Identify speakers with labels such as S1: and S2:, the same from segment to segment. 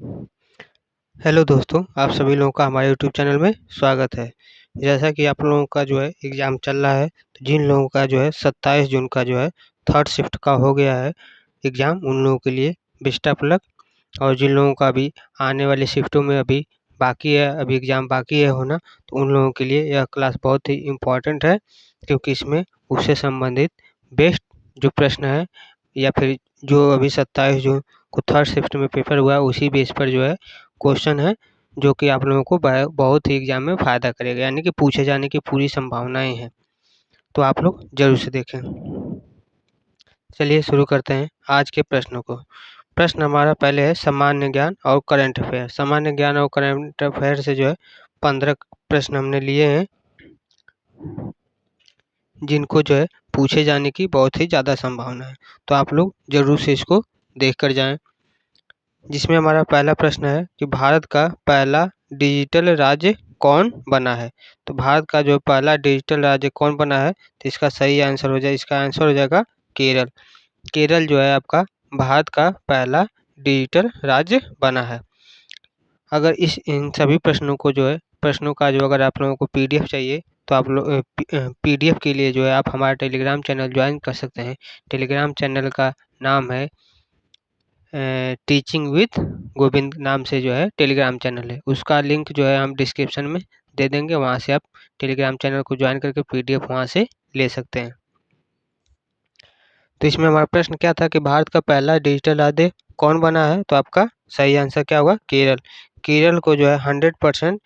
S1: Hello दोस्तों, आप सभी लोगों का हमारे यूट्यूब चैनल में स्वागत है। जैसा कि आप लोगों का जो है एग्ज़ाम चल रहा है, तो जिन लोगों का जो है 27 जून का जो है थर्ड शिफ्ट का हो गया है एग्ज़ाम, उन लोगों के लिए बेस्ट ऑफ लक। और जिन लोगों का अभी आने वाले शिफ्टों में अभी बाकी है, अभी एग्ज़ाम बाकी है होना, तो उन लोगों के लिए यह क्लास बहुत ही इम्पोर्टेंट है, क्योंकि इसमें उससे संबंधित बेस्ट जो प्रश्न है या फिर जो अभी 27 जून को थर्ड शिफ्ट में पेपर हुआ है, उसी बेस पर जो है क्वेश्चन है, जो कि आप लोगों को बहुत ही एग्ज़ाम में फ़ायदा करेगा, यानी कि पूछे जाने की पूरी संभावनाएँ हैं। तो आप लोग ज़रूर से देखें। चलिए शुरू करते हैं आज के प्रश्नों को। प्रश्न हमारा पहले है सामान्य ज्ञान और करंट अफेयर। सामान्य ज्ञान और करंट अफेयर से जो है 15 प्रश्न हमने लिए हैं, जिनको जो है पूछे जाने की बहुत ही ज़्यादा संभावना है। तो आप लोग ज़रूर से इसको देख कर जाएँ। जिसमें हमारा पहला प्रश्न है कि भारत का पहला डिजिटल राज्य कौन बना है? तो भारत का जो पहला डिजिटल राज्य कौन बना है? तो इसका सही आंसर इसका आंसर हो जाएगा केरल। केरल जो है आपका भारत का पहला डिजिटल राज्य बना है। अगर इन सभी प्रश्नों का जो अगर आप लोगों को पीडीएफ चाहिए, तो आप लोग पीडीएफ के लिए जो है आप हमारा टेलीग्राम चैनल ज्वाइन कर सकते हैं। टेलीग्राम चैनल का नाम है टीचिंग विद गोविंद नाम से जो है टेलीग्राम चैनल है। उसका लिंक जो है हम डिस्क्रिप्शन में दे देंगे, वहाँ से आप टेलीग्राम चैनल को ज्वाइन करके पीडीएफ वहाँ से ले सकते हैं। तो इसमें हमारा प्रश्न क्या था कि भारत का पहला डिजिटल राज्य कौन बना है? तो आपका सही आंसर क्या होगा? केरल। केरल को जो है 100%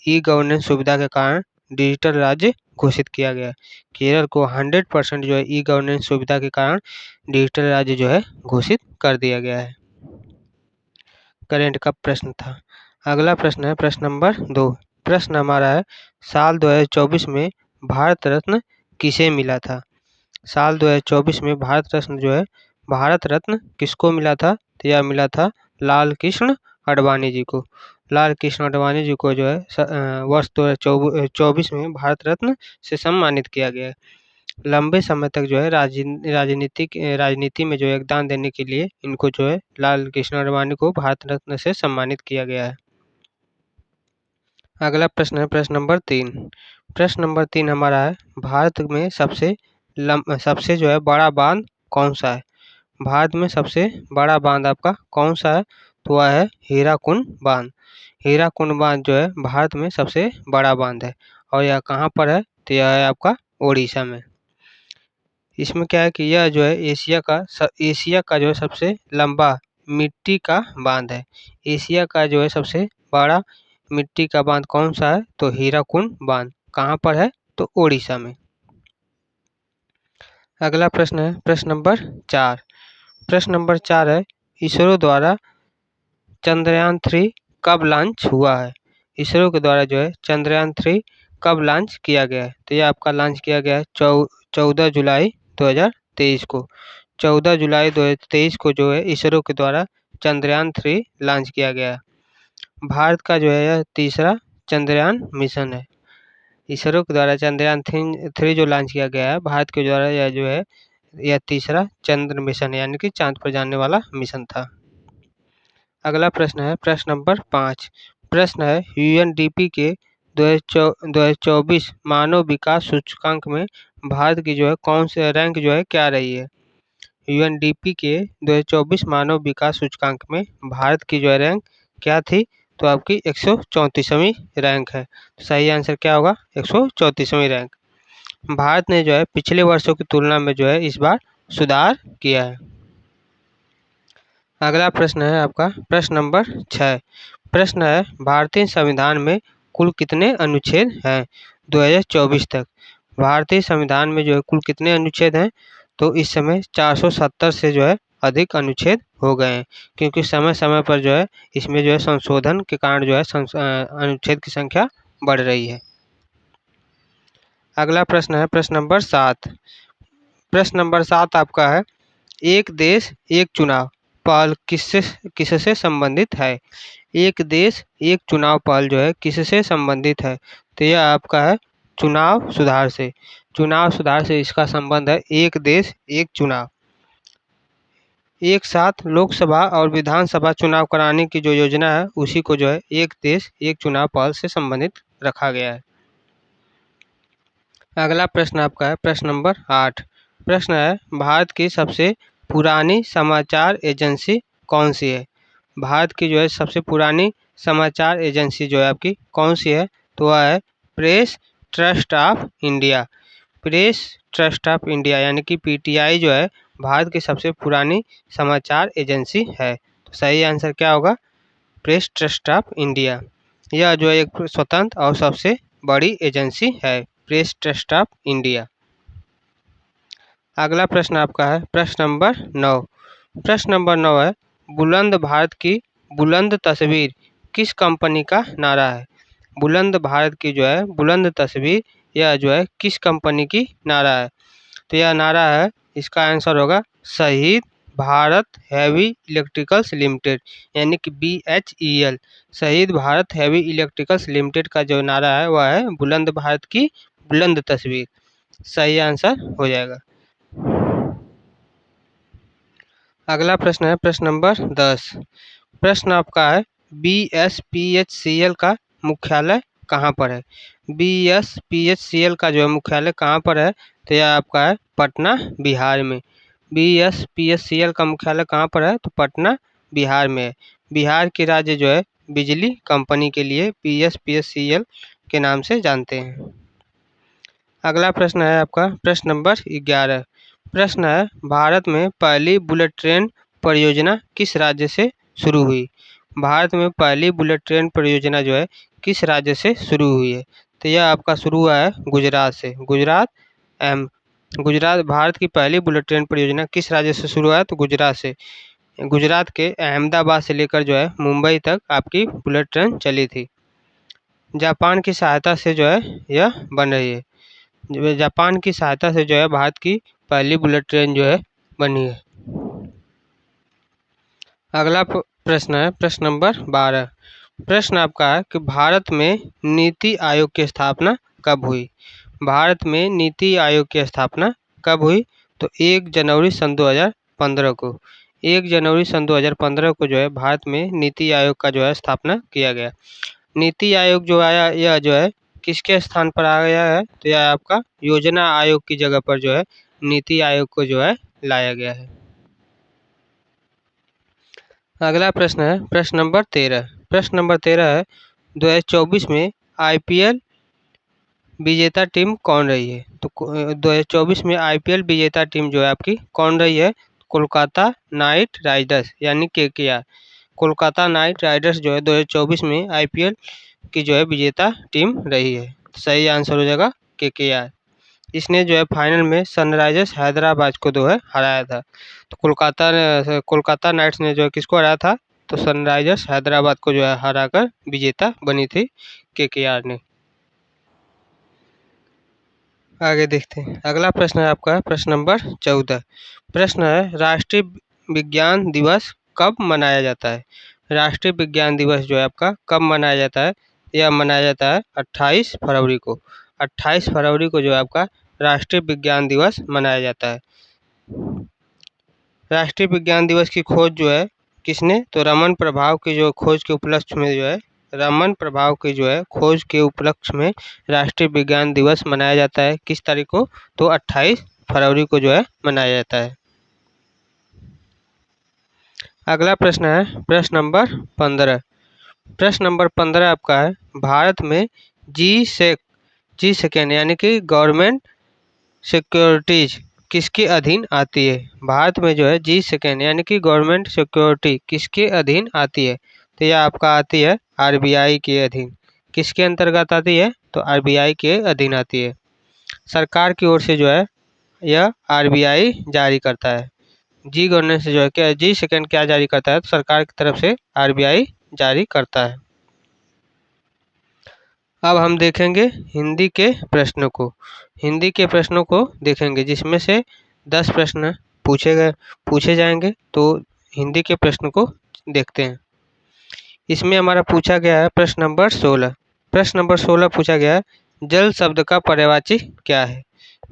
S1: ई गवर्नेंस सुविधा के कारण डिजिटल राज्य घोषित किया गया है। केरल को 100% जो है ई गवर्नेंस सुविधा के कारण डिजिटल राज्य जो है घोषित कर दिया गया है। करंट का प्रश्न था। अगला प्रश्न है प्रश्न नंबर 2। प्रश्न हमारा है साल 2024 में भारत रत्न किसे मिला था? साल 2024 में भारत रत्न किसको मिला था? तो यह मिला था लाल कृष्ण आडवाणी जी को। लाल कृष्ण आडवाणी जी को जो है वर्ष 2024 में भारत रत्न से सम्मानित किया गया है। लंबे समय तक जो है राजनीति में जो योगदान देने के लिए इनको जो है लाल कृष्ण आडवाणी को भारत रत्न से सम्मानित किया गया है। अगला प्रश्न है प्रश्न नंबर 3। प्रश्न नंबर 3 हमारा है भारत में सबसे जो है बड़ा बांध कौन सा है? भारत में सबसे बड़ा बांध आपका कौन सा है? तो वह है हीराकुंड बांध। हीराकुंड बांध जो है भारत में सबसे बड़ा बांध है, और यह कहाँ पर है? तो यह है आपका ओडिशा में। इसमें क्या है कि यह जो है एशिया का जो है सबसे लंबा मिट्टी का बांध है। एशिया का जो है सबसे बड़ा मिट्टी का बांध कौन सा है? तो हीराकुंड बांध। कहाँ पर है? तो ओडिशा में। अगला प्रश्न है प्रश्न नंबर 4। प्रश्न नंबर 4 है इसरो द्वारा चंद्रयान 3 कब लॉन्च हुआ है? इसरो के द्वारा जो है चंद्रयान 3 कब लॉन्च किया गया है? तो यह आपका लॉन्च किया गया है 14 जुलाई 2023 को। 14 जुलाई 2023 को जो है इसरो के द्वारा चंद्रयान 3 लॉन्च किया गया है। भारत का जो है यह तीसरा चंद्रयान मिशन है। इसरो के द्वारा चंद्रयान 3 जो लॉन्च किया गया है, भारत के द्वारा यह तीसरा चंद्र मिशन है, यानी कि चांद पर जाने वाला मिशन था। अगला प्रश्न है प्रश्न नंबर 5। प्रश्न है यूएनडीपी के 2024 मानव विकास सूचकांक में भारत की जो है कौन से रैंक जो है क्या रही है? यूएनडीपी के 2024 मानव विकास सूचकांक में भारत की जो है रैंक क्या थी? तो आपकी 134वीं रैंक है। सही आंसर क्या होगा? 134वीं रैंक। भारत ने जो है पिछले वर्षों की तुलना में जो है इस बार सुधार किया है। अगला प्रश्न है आपका प्रश्न नंबर 6। प्रश्न है भारतीय संविधान में कुल कितने अनुच्छेद हैं 2024 तक? भारतीय संविधान में जो है कुल कितने अनुच्छेद हैं? तो इस समय 470 से जो है अधिक अनुच्छेद हो गए हैं, क्योंकि समय समय पर जो है इसमें जो है संशोधन के कारण जो है अनुच्छेद की संख्या बढ़ रही है। अगला प्रश्न है प्रश्न नंबर 7। प्रश्न नंबर 7 आपका है एक देश एक चुनाव पहल किससे संबंधित है? एक देश एक चुनाव पहल जो है किससे संबंधित है? तो यह आपका है चुनाव सुधार से। चुनाव सुधार से इसका संबंध है एक देश एक चुनाव। एक साथ लोकसभा और विधानसभा चुनाव कराने की जो योजना है उसी को जो है एक देश एक चुनाव पहल से संबंधित रखा गया है। अगला प्रश्न आपका है प्रश्न नंबर 8। प्रश्न है भारत की सबसे पुरानी समाचार एजेंसी कौन सी है? भारत की जो है सबसे पुरानी समाचार एजेंसी जो है आपकी कौन सी है? तो वह है press trust of India. Press trust of India यानी कि पीटीआई जो है भारत की सबसे पुरानी समाचार एजेंसी है। तो सही आंसर क्या होगा? Press trust of India. यह जो है एक स्वतंत्र और सबसे बड़ी एजेंसी है, प्रेस ट्रस्ट ऑफ इंडिया। अगला प्रश्न आपका है प्रश्न नंबर 9। प्रश्न नंबर 9 है बुलंद भारत की बुलंद तस्वीर किस कंपनी का नारा है? बुलंद भारत की जो है बुलंद तस्वीर यह जो है किस कंपनी की नारा है? तो यह नारा है, इसका आंसर होगा शहीद भारत हैवी इलेक्ट्रिकल्स लिमिटेड यानी कि BHEL। शहीद भारत हैवी इलेक्ट्रिकल्स लिमिटेड का जो नारा है वह है बुलंद भारत की बुलंद तस्वीर। सही आंसर हो जाएगा। अगला प्रश्न है प्रश्न नंबर 10। प्रश्न आपका है BSPHCL का मुख्यालय कहाँ पर है? BSPHCL का जो है मुख्यालय कहाँ पर है? तो यह आपका है पटना बिहार में। BSPHCL का मुख्यालय कहाँ पर है? तो पटना बिहार में है। बिहार के राज्य जो है बिजली कंपनी के लिए BSPHCL के नाम से जानते हैं। अगला प्रश्न है आपका प्रश्न नंबर 11। प्रश्न है भारत में पहली बुलेट ट्रेन परियोजना किस राज्य से शुरू हुई? भारत में पहली बुलेट ट्रेन परियोजना जो है किस राज्य से शुरू हुई है? तो यह आपका शुरू हुआ है गुजरात से। गुजरात भारत की पहली बुलेट ट्रेन परियोजना किस राज्य से शुरू हुआ है? तो गुजरात से। गुजरात के अहमदाबाद से लेकर जो है मुंबई तक आपकी बुलेट ट्रेन चली थी। जापान की सहायता से जो है यह बन रही है। जापान की सहायता से जो है भारत की पहली बुलेट ट्रेन जो है बनी है। अगला प्रश्न है प्रश्न नंबर 12। प्रश्न आपका है कि भारत में नीति आयोग की स्थापना कब हुई? भारत में नीति आयोग की स्थापना कब हुई? तो 1 जनवरी सन 2015 को। 1 जनवरी सन 2015 को जो है भारत में नीति आयोग का जो है स्थापना किया गया। नीति आयोग जो आया यह जो है किसके स्थान पर आ गया है? तो यह आपका योजना आयोग की जगह पर जो है नीति आयोग को जो है लाया गया है। अगला प्रश्न है प्रश्न नंबर 13। प्रश्न नंबर 13 है 2024 में IPL विजेता टीम कौन रही है? तो 2024 में IPL विजेता टीम जो है आपकी कौन रही है? कोलकाता नाइट राइडर्स यानी KKR। कोलकाता नाइट राइडर्स जो है 2024 में IPL की जो है विजेता टीम रही है। सही आंसर हो जाएगा KKR। इसने जो है फाइनल में सनराइजर्स हैदराबाद को जो है हराया था। तो कोलकाता नाइट्स ने जो है किसको हराया था? तो सनराइजर्स हैदराबाद को जो है हराकर विजेता बनी थी KKR ने। आगे देखते हैं। अगला प्रश्न है आपका प्रश्न नंबर 14। प्रश्न है राष्ट्रीय विज्ञान दिवस कब मनाया जाता है? राष्ट्रीय विज्ञान दिवस जो है आपका कब मनाया जाता है? यह मनाया जाता है 28 फरवरी को। 28 फरवरी को जो है आपका राष्ट्रीय विज्ञान दिवस मनाया जाता है। राष्ट्रीय विज्ञान दिवस की खोज जो है किसने? तो रमन प्रभाव की जो खोज के उपलक्ष्य में जो है रमन प्रभाव की जो है खोज के उपलक्ष्य में राष्ट्रीय विज्ञान दिवस मनाया जाता है। किस तारीख को? तो 28 फरवरी को जो है मनाया जाता है। अगला प्रश्न है प्रश्न नंबर 15। प्रश्न नंबर 15 आपका है भारत में जी सेकेंड यानी कि गवर्नमेंट सिक्योरिटीज किसके अधीन आती है? भारत में जो है जी सेकेंड यानी कि गवर्नमेंट सिक्योरिटी किसके अधीन आती है? तो यह आपका आती है RBI के अधीन। किसके अंतर्गत आती है? तो RBI के अधीन आती है। सरकार की ओर से जो है यह RBI जारी करता है। जी गवर्नेंस जो है क्या जी सेकेंड क्या जारी करता है? तो सरकार की तरफ से RBI जारी करता है। अब हम देखेंगे हिंदी के प्रश्नों को। हिंदी के प्रश्नों को देखेंगे जिसमें से 10 प्रश्न पूछे जाएंगे। तो हिंदी के प्रश्न को देखते हैं। इसमें हमारा पूछा गया है प्रश्न नंबर 16। प्रश्न नंबर 16 पूछा गया है जल शब्द का पर्यायवाची क्या है?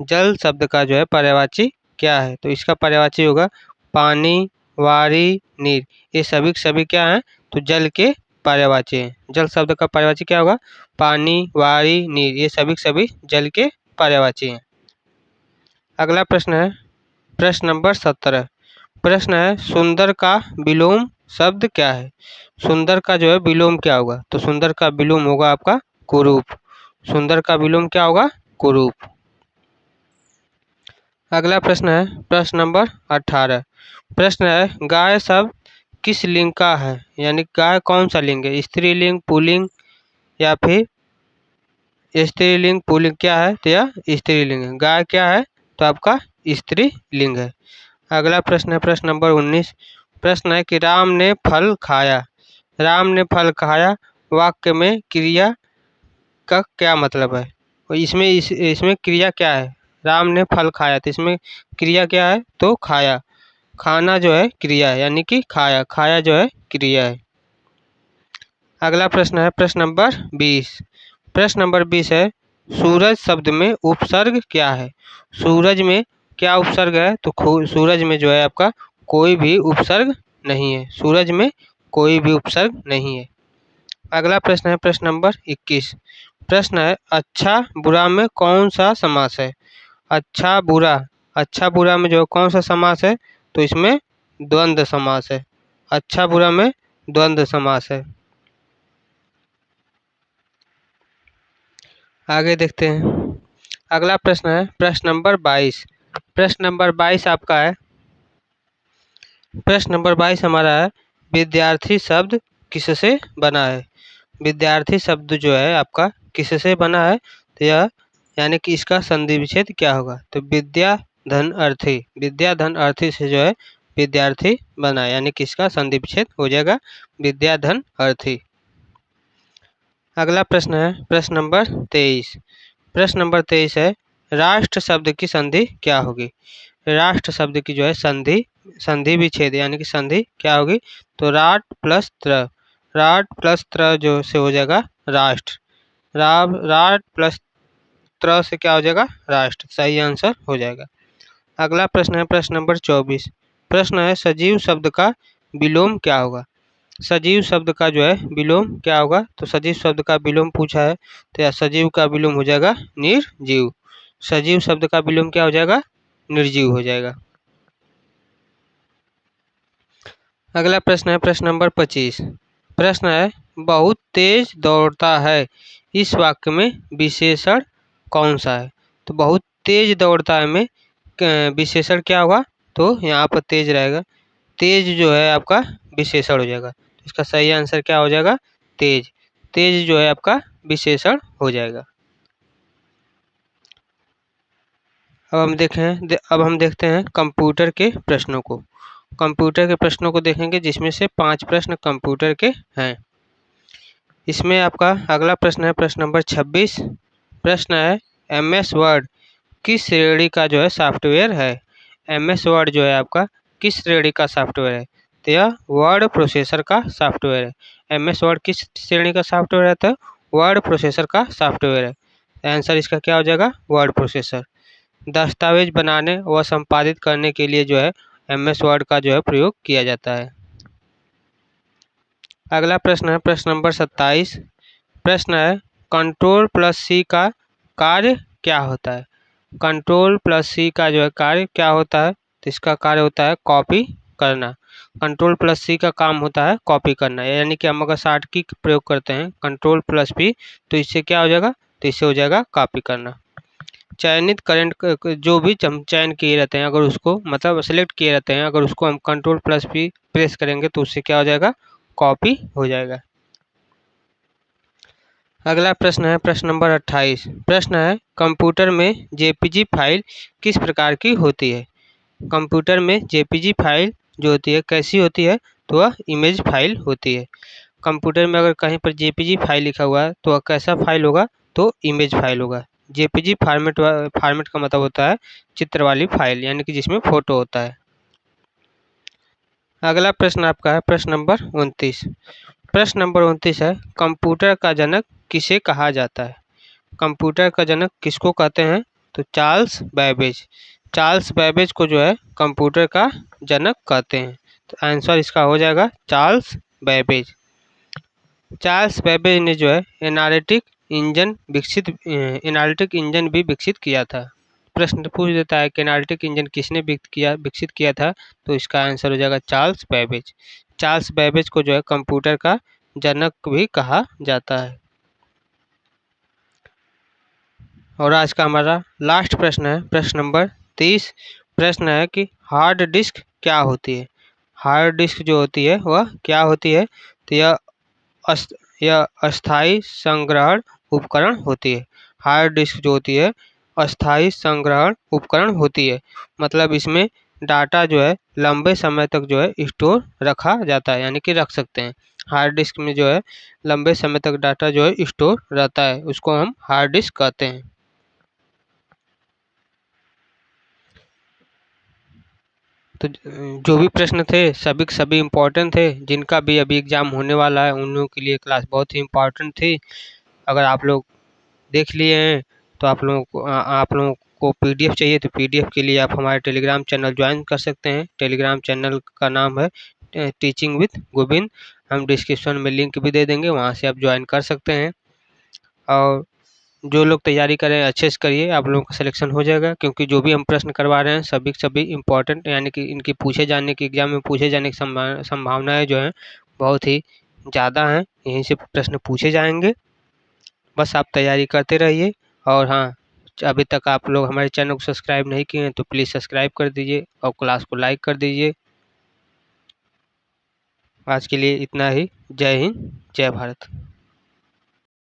S1: जल शब्द का जो है पर्यायवाची क्या है? तो इसका पर्यायवाची होगा पानी, वारी, नीर, ये सभी के सभी क्या हैं? तो जल के पर्यायवाची हैं। जल शब्द का पर्यायवाची क्या होगा? पानी, वारी, नीर, ये सभी के सभी जल के पर्यायवाची हैं। अगला प्रश्न है प्रश्न नंबर 17। प्रश्न है सुंदर का विलोम शब्द क्या है? सुंदर का जो है विलोम क्या होगा? तो सुंदर का विलोम होगा आपका कुरूप। सुंदर का विलोम क्या होगा? कुरूप। अगला प्रश्न है प्रश्न नंबर 18। प्रश्न है गाय शब्द किस लिंग का है? यानी गाय कौन सा लिंग है? स्त्रीलिंग, पुल्लिंग या फिर स्त्रीलिंग पुल्लिंग क्या है? तो यह स्त्रीलिंग है। गाय क्या है? तो आपका स्त्रीलिंग है। अगला प्रश्न है प्रश्न नंबर 19। प्रश्न है कि राम ने फल खाया। राम ने फल खाया वाक्य में क्रिया का क्या मतलब है? और इसमें क्रिया क्या है? राम ने फल खाया तो इसमें क्रिया क्या है? तो खाया। खाना जो है क्रिया है, यानी कि खाया, खाया जो है क्रिया है। अगला प्रश्न है प्रश्न नंबर 20। प्रश्न नंबर 20 है सूरज शब्द में उपसर्ग क्या है? सूरज में क्या उपसर्ग है? तो सूरज में जो है आपका कोई भी उपसर्ग नहीं है। सूरज में कोई भी उपसर्ग नहीं है। अगला प्रश्न है प्रश्न नंबर 21। प्रश्न है अच्छा बुरा में कौन सा समास है? अच्छा बुरा, अच्छा बुरा में जो कौन सा समास है? तो इसमें द्वंद्व समास है। अच्छा बुरा में द्वंद्व समास है। आगे देखते हैं। अगला प्रश्न है प्रश्न नंबर 22। प्रश्न नंबर 22 आपका है प्रश्न नंबर 22 हमारा है विद्यार्थी शब्द किससे बना है? विद्यार्थी शब्द जो है आपका किससे बना है? तो यह यानी कि इसका संधि विच्छेद क्या होगा? तो विद्या धन अर्थी, विद्या धन अर्थी से जो है विद्यार्थी बना है, यानी कि इसका संधि विच्छेद हो जाएगा विद्या धन अर्थी। अगला प्रश्न है प्रश्न नंबर 23। प्रश्न नंबर 23 है राष्ट्र शब्द की संधि क्या होगी? राष्ट्र शब्द की जो है संधि विच्छेद यानी कि संधि क्या होगी? तो राट प्लस त्र, राट प्लस त्र जो से हो जाएगा राष्ट्र। राट प्लस त्र से क्या हो जाएगा? राष्ट्र। सही आंसर हो जाएगा। अगला प्रश्न है प्रश्न नंबर 24। प्रश्न है सजीव शब्द का विलोम क्या होगा? सजीव शब्द का जो है विलोम क्या होगा? तो सजीव शब्द का विलोम पूछा है तो यह सजीव का विलोम हो जाएगा निर्जीव। सजीव शब्द का विलोम क्या हो जाएगा? निर्जीव हो जाएगा। अगला प्रश्न है प्रश्न नंबर 25। प्रश्न है बहुत तेज दौड़ता है, इस वाक्य में विशेषण कौन सा है? तो बहुत तेज दौड़ता है में विशेषण क्या होगा? तो यहाँ पर तेज रहेगा। तेज जो है आपका विशेषण हो जाएगा। इसका सही आंसर क्या हो जाएगा? तेज। तेज जो है आपका विशेषण हो जाएगा। अब हम देखते हैं कंप्यूटर के प्रश्नों को। कंप्यूटर के प्रश्नों को देखेंगे जिसमें से 5 प्रश्न कंप्यूटर के हैं। इसमें आपका अगला प्रश्न है प्रश्न नंबर 26। प्रश्न है MS वर्ड किस श्रेणी का जो है सॉफ्टवेयर है? MS वर्ड जो है आपका किस श्रेणी का सॉफ्टवेयर है? तो यह वर्ड प्रोसेसर का सॉफ्टवेयर है। MS वर्ड किस श्रेणी का सॉफ्टवेयर है? तो वर्ड प्रोसेसर का सॉफ्टवेयर है। आंसर इसका क्या हो जाएगा? Word processor. दस्तावेज बनाने व संपादित करने के लिए जो है MS वर्ड का जो है प्रयोग किया जाता है। अगला प्रश्न है प्रश्न नंबर 27। प्रश्न है कंट्रोल प्लस सी का कार्य क्या होता है? कंट्रोल प्लस सी का जो है कार्य क्या होता है? तो इसका कार्य होता है कॉपी करना। कंट्रोल प्लस सी का काम होता है कॉपी करना, यानी कि हम अगर शॉर्ट की प्रयोग करते हैं कंट्रोल प्लस पी तो इससे क्या हो जाएगा? तो इससे हो जाएगा कॉपी करना। चयनित करंट जो भी चयन किए रहते हैं अगर उसको मतलब सेलेक्ट किए रहते हैं अगर उसको हम कंट्रोल प्लस पी प्रेस करेंगे तो उससे क्या हो जाएगा? कॉपी हो जाएगा। अगला प्रश्न है प्रश्न नंबर 28। प्रश्न है कंप्यूटर में जेपीजी फाइल किस प्रकार की होती है? कंप्यूटर में जेपीजी फाइल जो होती है कैसी होती है? तो वह इमेज फाइल होती है। कंप्यूटर में अगर कहीं पर जेपीजी फाइल लिखा हुआ है तो वह कैसा फाइल होगा? तो इमेज फाइल होगा। जेपीजी फॉर्मेट का मतलब होता है चित्र वाली फाइल, यानी कि जिसमें फोटो होता है। अगला प्रश्न आपका है प्रश्न नंबर 29। प्रश्न नंबर 29 है कंप्यूटर का जनक किसे कहा जाता है? कंप्यूटर का जनक किसको कहते हैं? तो चार्ल्स बैबेज। चार्ल्स बैबेज को जो है कंप्यूटर का जनक कहते हैं। तो आंसर इसका हो जाएगा चार्ल्स बेबेज। चार्ल्स बेबेज ने जो है एनालिटिक इंजन भी विकसित किया था। प्रश्न पूछ देता है कि एनालिटिक इंजन किसने विकसित किया था, तो इसका आंसर हो जाएगा चार्ल्स बेबेज। चार्ल्स बेबेज को जो है कंप्यूटर का जनक भी कहा जाता है। और आज का हमारा लास्ट प्रश्न है, प्रश्न नंबर 30। प्रश्न है कि हार्ड डिस्क क्या होती है। हार्ड डिस्क जो होती है वह क्या होती है, तो यह अस्थायी संग्रहण उपकरण होती है। हार्ड डिस्क जो होती है अस्थायी संग्रहण उपकरण होती है, मतलब इसमें डाटा जो है लंबे समय तक जो है स्टोर रखा जाता है, यानी कि रख सकते हैं। हार्ड डिस्क में जो है लंबे समय तक डाटा जो है स्टोर रहता है, उसको हम हार्ड डिस्क कहते हैं। तो जो भी प्रश्न थे सभी के सभी इम्पोर्टेंट थे। जिनका भी अभी एग्ज़ाम होने वाला है उन लोगों के लिए क्लास बहुत ही इम्पोर्टेंट थी। अगर आप लोग देख लिए हैं तो आप लोगों को पीडीएफ चाहिए तो पीडीएफ के लिए आप हमारे टेलीग्राम चैनल ज्वाइन कर सकते हैं। टेलीग्राम चैनल का नाम है टीचिंग विद गोविंद। हम डिस्क्रिप्शन में लिंक भी दे देंगे, वहाँ से आप ज्वाइन कर सकते हैं। और जो लोग तैयारी करें अच्छे से करिए, आप लोगों का सिलेक्शन हो जाएगा, क्योंकि जो भी हम प्रश्न करवा रहे हैं सभी के सभी इम्पोर्टेंट, यानी कि इनकी पूछे जाने की एग्जाम में पूछे जाने की संभावनाएं जो हैं बहुत ही ज़्यादा हैं। यहीं से प्रश्न पूछे जाएंगे, बस आप तैयारी करते रहिए। और हाँ, अभी तक आप लोग हमारे चैनल को सब्सक्राइब नहीं किए हैं तो प्लीज़ सब्सक्राइब कर दीजिए और क्लास को लाइक कर दीजिए। आज के लिए इतना ही। जय हिंद, जय भारत।